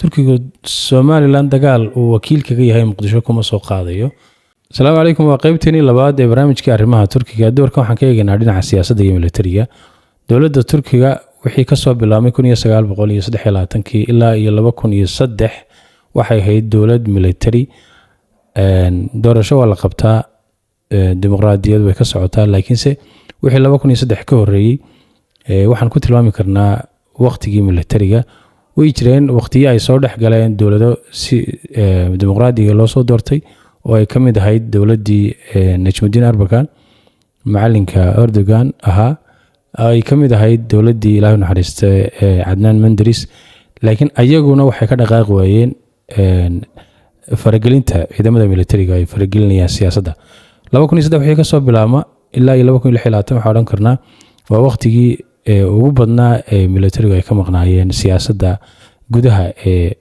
turkiga Somaliland dagaal uu wakiil kaga yahay Muqdisho kuma soo qaadayo. Asalaamu calaykum, waa qaybteeni labaad ee barnaamijka arrimaha Turkiga. Doorkan waxaan ka eegaynaa dhinaca siyaasadda iyo militariga. Dowladda Turkiga wixii ka soo bilaabmay 1923 ilaa 2003 waxay ahayd dowlad military. Doorasho waa la qabtaa, dimuqraadiyad way ka socotaa, laakiinse wixii 2003 ka horeeyay waxaan ku tilmaami karnaa waqtigii militariga. way jireen waqtiyo ay soo dhex galeen dowlado si dimuqraadiga loo soo doortay oo ay kamid ahayd dowladii Najmuddin Erbakan, macalinka Erdogan ahaa, ay kamid ahayd dowladii Ilaahay naxariistay Adnan Menderes, laakiin ayaguna waxay ka dhaqaaq waayeen faragelinta ciidamada militariga ay faragelinayaan siyaasadda. 2003 wixii ka soo bilaabma ilaa 2026 waxaan oran karnaa waa waqtigii ugu badnaa militariga ay ka maqnaayeen siyaasadda gudaha ee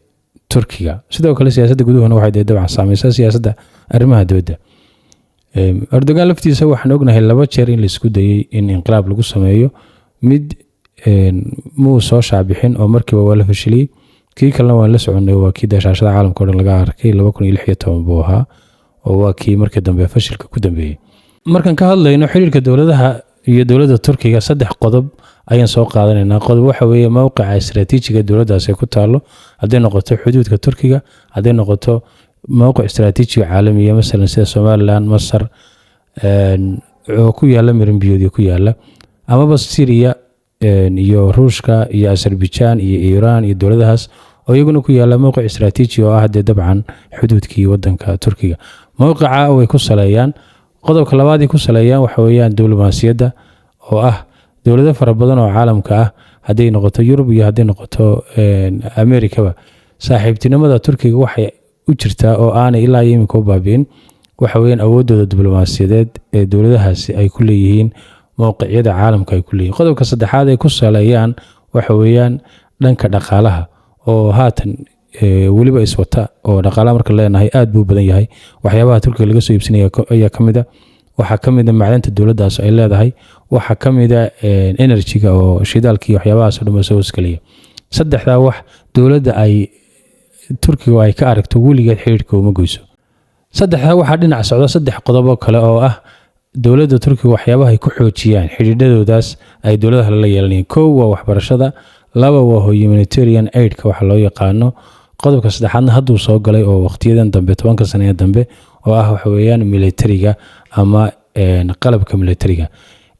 Turkiga. sidoo kale siyaasadda gudahana waxay dabcan saameysay siyaasadda arrimaha dibadda. Erdogan laftiisa waxaan ognahay 2 jeer in la isku dayay in inqilaab lagu sameeyo, mid muu soo shaabixin oo markiiba waa la fashiliyay, kii kalena waan la soconay waa kii dashaashada caalamka oo dhan laga arkay 2016 buu ahaa oo waa kii markii dambe fashilka ku dambeeyay. markaan ka hadlayno xiriirka dowladaha iyo dowladda Turkiga 3 qodob ayaan soo qaadanaynaa. qodob waxa weeye mowqica istiraatiijiga dowladdaas ay ku taalo, haday noqoto xuduudka Turkiga, haday noqoto mowqic istiraatiiji caalami ah mesela sida Somaliland, Masar, oo ku yaala Miranbiyood ku yaala, amaba Syria iyo Ruushka iyo Azerbaijan iyo Iran iyo dowladahaas oo iyaguna ku yaala mowqic istiraatiiji oo ah dabcan xuduudkii wadanka Turkiga. mowqica way ku saleeyaan. qodobka labaad ee ku saleeyaan waxa weeyaan diblomaasiyadda oo ah dowlado fara badan oo caalamka ah, haday noqoto Yurub iyo haday noqoto Amerikaba, saaxiibtinimada Turkiga waxay u jirtaa oo aan ilaa iminka u baabiin waxa weeyaan awoodooda diblomaasiyadeed ee dowladahaasi ay ku leeyihiin mowqiciyada caalamka ay ku leeyihiin. qodobka saddexaad ee ku saleeyaan waxa weeyaan dhanka dhaqaalaha oo haatan waliba iswata oo dhaqaalaha marka leenahay aad buu badan yahay. waxyaabaha Turkiga laga soo iibsanayo ayaa kamid ah, waxa kamid ah macdanta dowladdaas ay leedahay, waxa kamid ah energy-ga oo shidaalka iyo waxyaabahaas oo dhan soo hoosgalaya. saddexda wax dowladda ay Turkiga ay ka aragto weligeed xiriirka uma goyso. saddexda waxa dhinac socda 3 qodob oo kale oo ah dowladda Turkiga waxyaabaha ay ku xoojiyaan xiriiradoodaas ay dowladaha la yeelanayaan. 1 waa waxbarashada, 2 waa humanitarian aid-ka waxa loo yaqaano, qodobka saddexaadna hadduu soo galay oo waqtiyadan dambe 10 sano ee dambe oo ah waxa weeyaan militariga ama qalabka militariga.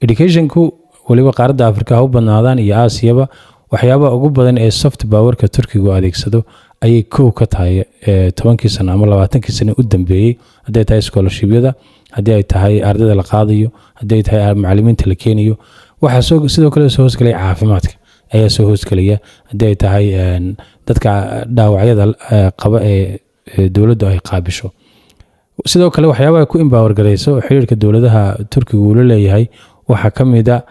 Education-ku waliba qaaradda Afrika ha u badnaadaan iyo Aasiyaba, waxyaabaha ugu badan ee soft power-ka Turkiga uu adeegsado ayay koow ka tahay 10 sano ama 20 sano u dambeeyay, haday tahay scholarship-yada, haday ay tahay ardayda la qaadayo, haday tahay macallimiinta la keenayo. waxa sidoo kale soo hoosgalay caafimaadka ayaa soo hoosgalaya, haday tahay dadka dhaawacyada qaba ee dowladda ay qaabisho. sidoo kale waxyaabaha ku empower gareyso xiriirka dowladaha Turkiga uu leeyahay waxa kamid ah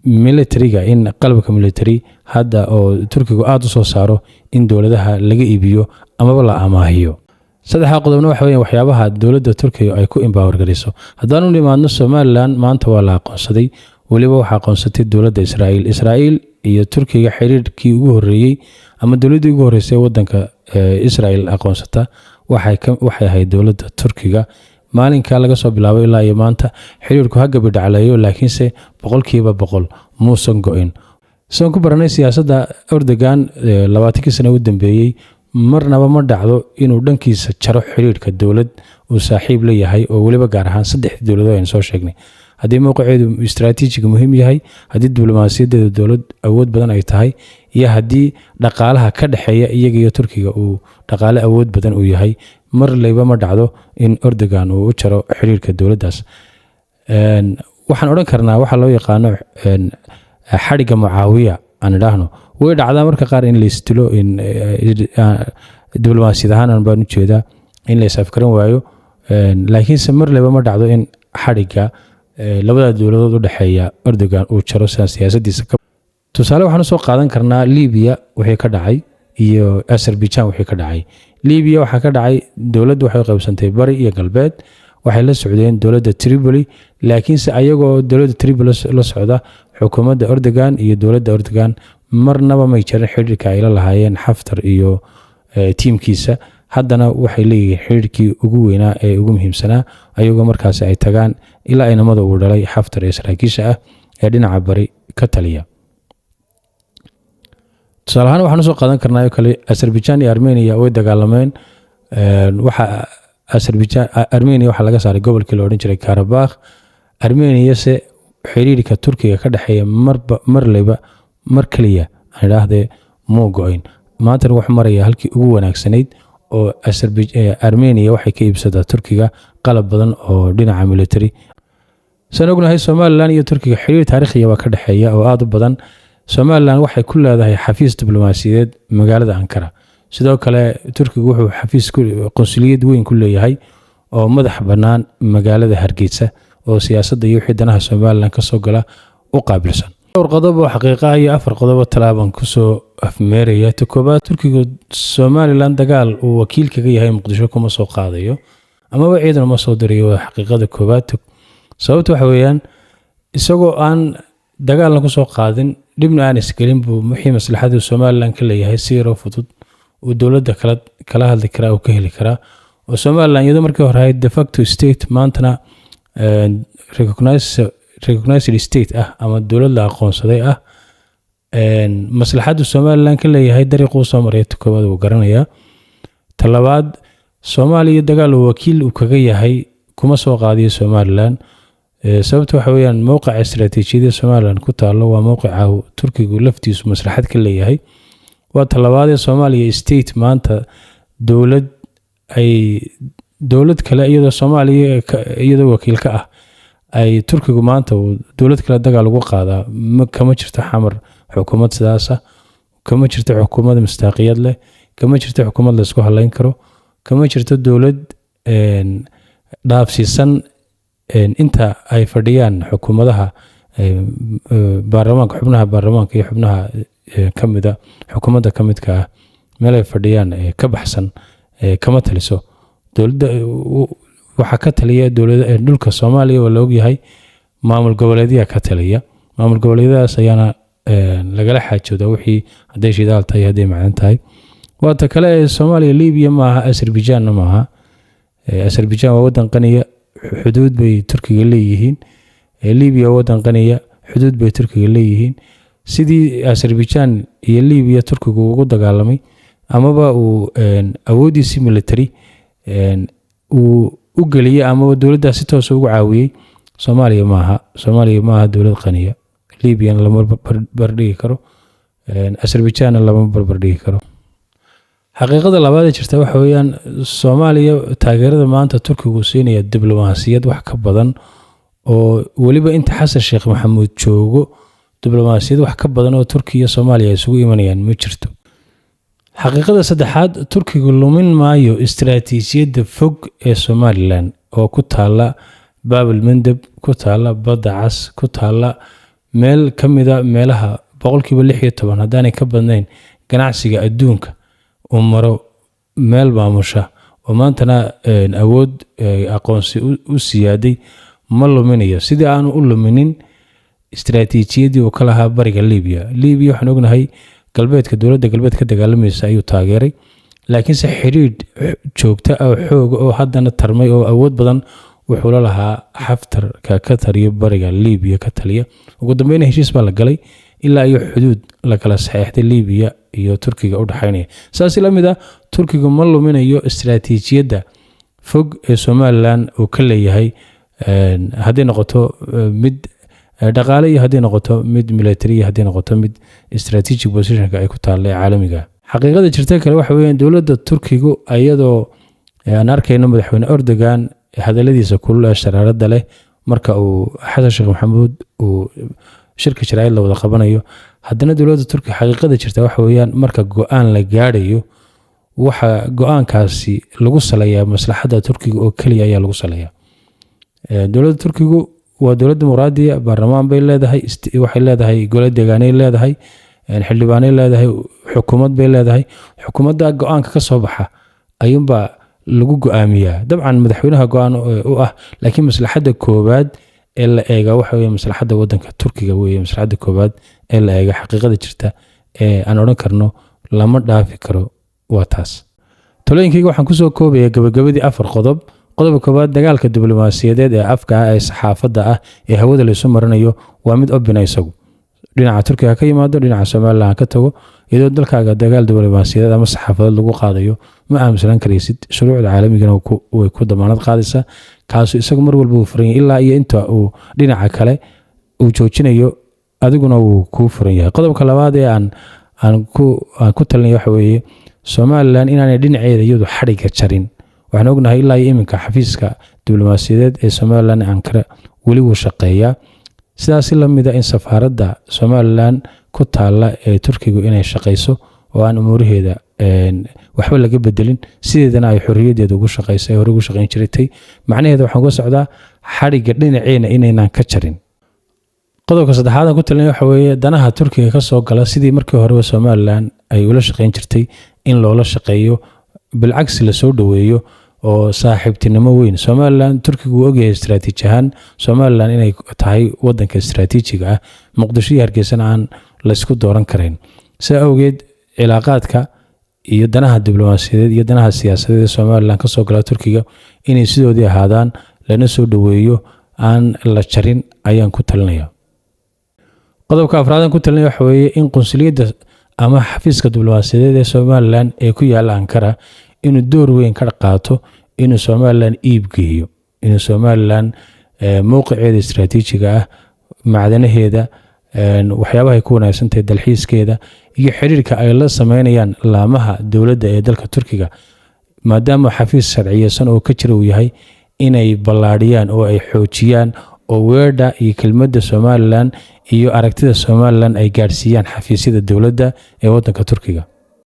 militariga, in qalabka military hadda oo Turkiga aad u soo saaro in dowladaha laga iibiyo amaba la amaahiyo. 3 qodobna waxa weeyaan waxyaabaha dowladda Turkiga ay ku empower gareyso. haddaan u nimaadno Somaliland, maanta waa la aqoonsaday, waliba waxa aqoonsatay dowladda Israa'iil iyo Turkiga xiriirkii ugu horeeyay ama dowladda ugu horeysay wadanka Israa'iil aqoonsata waxay ahayd dowladda Turkiga. maalinka laga soo bilaabo ilaa iyo maanta xiriirku ha gabadhacleeyo, laakiinse 100% muusan go'in. soo ku baranay siyaasadda Erdogan 20 sano u dambeeyay, marnaba ma dhacdo inuu dhankiisa jaro xiriirka dowlad uu saaxiib la yahay oo waliba gaar ahaan 3 dowladood aan soo sheegnay. haddii mowqiceedu istiraatiijiga muhiim yahay, haddii diblomaasiyadeedu dowlad awood badan ay tahay, iyo haddii dhaqaalaha ka dhaxeeya iyaga iyo Turkiga uu dhaqaale awood badan uu yahay, mar layba ma dhacdo in Erdogan uu u jaro xiriirka dowladdaas. waxaan oran karnaa waxa loo yaqaano xariga Mucaawiya aan idhaahno way dhacdaa marka qaar in la istilo in diblomaasiyad ahaan baan u jeedaa in la isafkaran waayo, laakiinse mar layba ma dhacdo in xariga labada dowladood u dhaxeeya Erdogan uu jaro siyaasaddiisa. tusaale waxaan soo qaadan karnaa Liibiya wixii ka dhacay iyo Azerbaijan wixii ka dhacay. Liibiya waxa ka dhacay dowladdu waxay qaybsantay bari iyo galbeed, waxay la socdeen dowladda Tripoli, laakiinse ayagoo dowladda Tripoli la socda xukuumadda Erdogan iyo dowladda Erdogan marnaba may jirin xiriirka ay la lahaayeen Xaftar iyo tiimkiisa. haddana waxay leeyihiin xiriirkii ugu weynaa ee ugu muhiimsanaa ayagoo markaasi ay tagaan ilaa inamada uu dhalay Xaftar ee saraakiisha ah ee dhinaca bari ka taliya. tusaale ahaan waxaan soo qaadan karnaa kale Azerbaijan iyo Armenia way dagaalameen. waxa Armenia waxa laga saaray gobolkii la oran jiray Karabakh. Armenia se xiriirka Turkiga ka dhaxeeya mar kaliya aan idhaahdee muu go'ayn. maanta wax maraya halkii ugu wanaagsanayd oo Armenia waxay ka iibsadaa Turkiga qalab badan oo dhinaca military. saan ognahay Somaliland iyo Turkiga xiriir taariikhi ah ka dhaxeeya oo aad u badan. Somaliland waxay ku leedahay xafiis diblomaasiyadeed magaalada Ankara. sidoo kale Turkiga wuxuu xafiis qonsuliyad weyn ku leeyahay oo madax bannaan magaalada Hargeysa oo siyaasadda iyo xidanaha Somaliland ka soo gala u qaabilsan. dhowr qodob oo xaqiiqo ah iyo 4 qodob oo talaaban ku soo afmeeraya. Koobaad, Turkiga Somaliland dagaal uu wakiil kaga yahay Muqdisho kuma soo qaadayo ama ciidan ma soo dirayo. xaqiiqada koobaad sababtu waxa weeyaan isagoo aan dagaal ku soo qaadin dibna aan isgelin buu muhiim maslaxada Somaliland ka leeyahay siiro fudud oo dawladda kala hadli kara oo ka heli kara. oo Somaliland iyadoo markii hore de facto state maantana recognized state ah ama dawlad la aqoonsaday ah. maslaxada Somaliland ka leeyahay dariiqo soo maray koobaad uu garanaya. talabaad, Soomaaliya dagaal uu wakiil uu kaga yahay kuma soo qaadiyo Somaliland. sababtu waxa weeyaan mowqaca istiraatiijiyada Somaliland ku taalo waa mowqaca Turkigu laftiisu maslaxad ka leeyahay. waa talabaad ee Soomaaliya state maanta dawlad kale iyadoo Soomaaliya iyadoo wakiil ka ah ay Turkigu maanta dawlad kale dagaal ugu qaadaa kama jirto xamar xukuumad sidaas ah, kama jirto xukuumad mustaqiyad leh, kama jirto xukuumad la isku halayn karo, kama jirto dawlad dhaafsiisan inta ay fadhiyaan xukuumadaha baarlamaanka, xubnaha baarlamaanka iyo xubnaha kamida xukuumadda kamidka ah meel ay fadhiyaan ka baxsan kama taliso. dawladda waxa ka taliya dawladda dhulka Soomaaliya oo la og yahay maamul goboleedyo ka taliya. maamul goboleedyadaas ayaana lagala xaajoodaa wixii haday shidaal tahay haday macdan tahay. waata kale Soomaaliya Liibiya maaha, Azerbaijan maaha. Azerbaijan waa wadan qaniya, xuduud bay Turkiga leeyihiin. Liibiya waa wadan qaniya, xuduud bay Turkiga leeyihiin. sidii Azerbaijan iyo Liibiya Turkigu ugu dagaalamay amaba uu awoodiisi military uu u geliyay ama dawladda si toos ugu caawiyay. Soomaaliya maaha dawlad qaniya. Liibiya lama barbardhigi karo, Azerbaijan lama barbardhigi karo. xaqiiqada labaad ee jirta waxa weeyaan Soomaaliya taageerada maanta Turkigu siinaya diblomaasiyad wax ka badan oo waliba inta Xasan Sheekh Maxamuud joogo diblomaasiyad wax ka badan oo Turkiga iyo Soomaaliya isugu imanayaan ma jirto. xaqiiqada saddexaad, Turkigu lumin maayo istiraatiijiyadda fog ee Somaliland oo ku taala Baabil Mandab, ku taala Badda Cas, ku taala meel kamida meelaha 16% haddaanay ka badnayn ganacsiga adduunka uu maro meel maamusha oo maantana awood aqoonsi u siyaaday ma luminayo sidii aanu u luminin istiraatiijiyadii uu ka lahaa bariga Liibiya. waxaan ognahay galbeedka dawladda galbeed ka dagaalamaysa ayuu taageeray, laakiin se xiriir joogta oo xoog oo haddana tarmay oo awood badan wuxuu la lahaa Xaftar ka taliya bariga Liibiya ka taliya. ugu dambeyn heshiis baa la galay ilaa iyo xuduud la kala saxeexday Liibiya iyo Turkiga u dhaxaynaya. saasi la mid ah Turkiga ma luminayo istiraatiijiyadda fog ee Somaliland uu ka leeyahay haddii noqoto mid dhaqaale iyo haddii noqoto mid military iyo haddii noqoto mid strategic positionka ay ku taallay caalamiga. xaqiiqada jirta kale waxa weeyaan dawladda Turkigu iyadoo aan arkayno madaxweyne Erdogan hadaladiisa kulul ee sharaarada leh marka uu Xasan Sheekh Maxamuud uu shirka Jaraa'id la wada qabanayo, haddana dawladda Turkiga xaqiiqada jirta waxa weeyaan marka go'aan la gaarayo waxa go'aankaasi lagu saleeyaa maslaxada Turkiga oo kaliya ayaa lagu saleeyaa. dawladda Turkigu waa dawlad dimuqraadiya, baarlamaan bay leedahay, waxay leedahay gole deegaanay leedahay, xildhibaanay leedahay, xukuumad bay leedahay. xukuumadda go'aanka ka soo baxa ayuunba lagu go'aamiyaa. dabcan madaxweynaha go'aan u ah, laakiin maslaxada koobaad ee la eega waxa weeye maslaxada wadanka Turkiga weeye maslaxada koobaad ee la eega xaqiiqada jirta aan odhan karno lama dhaafi karo waa taas. talooyinkayga waxaan kusoo koobaya gabagabadii 4 qodob. qodobka koowaad, dagaalka diblomaasiyadeed ee afka ah ee saxaafadda ah ee hawada laysu marinayo waa mid obina isagu. dhinaca Turkiga ka yimaado, dhinaca Soomaaliland ka tago, iyadoo dalkaaga dagaal diblomaasiyadeed ama saxaafadeed lagu qaadayo ma aaminsan karaysid. shuruucda caalamigana way ku damaanad qaadaysaa. kaasu isagu mar walba uu furan yahay ilaa iyo inta uu dhinaca kale uu joojinayo, adiguna wuu kuu furan yahay. qodobka labaad ee aan ku talinayo waxa weeye Soomaaliland inaanay dhinaceeda iyadu xadhiga jarin. waxaan ognahay ilaa iyo iminka xafiiska diblomaasiyadeed ee Soomaaliland Ankara weli wuu shaqeeyaa. sidaas la mid ah in safaaradda Soomaaliland ku taala ee Turkiga inay shaqeyso oo aan umuuraheeda waxba laga bedelin, sideedana ay xorriyadeeda ugu shaqeysay hore ugu shaqeyn jirtay. macnaheedu waxaan uga socdaa xadhiga dhinaceena inaynaan ka jarin. qodobka saddexaad aan ku talinayo waxa weeye danaha Turkiga ka soo gala sidii markii hore Soomaaliland ay ula shaqeyn jirtay in loola shaqeeyo, bilcagsi la soo dhaweeyo oo saaxiibtinimo weyn. Soomaaliland Turkigu uu ogyahay istiraatiiji ahaan Soomaaliland inay tahay wadanka istiraatiijiga ah, Muqdisho iyo Hargeysa aan la isku dooran kareyn. sidaa awgeed cilaaqaadka iyo danaha diblomaasiyadeed iyo danaha siyaasadeed ee Soomaaliland ka soo gala Turkiga inay sidoodii ahaadaan, lana soo dhaweeyo, aan la jarin ayaan ku talinayaa. qodobka afraad aan ku talinayo waxa weeye in qunsuliyadda ama xafiiska diblomaasiyadeed ee Soomaaliland ee ku yaala Ankara inuu door weyn ka qaato inuu Soomaaliland iib geeyo, inuu Soomaaliland mowqiceeda istiraatiijiga ah, macdanaheeda, waxyaabaha ay ku wanaagsan tahay dalxiiskeeda iyo xiriirka ay la sameynayaan laamaha dowladda ee dalka Turkiga, maadaama xafiis sharciyeysan oo ka jira uu yahay, inay ballaadhiyaan oo ay xoojiyaan oo weerda iyo kelmadda Soomaaliland iyo aragtida Soomaaliland ay gaarsiiyaan xafiisyada dowladda ee wadanka Turkiga.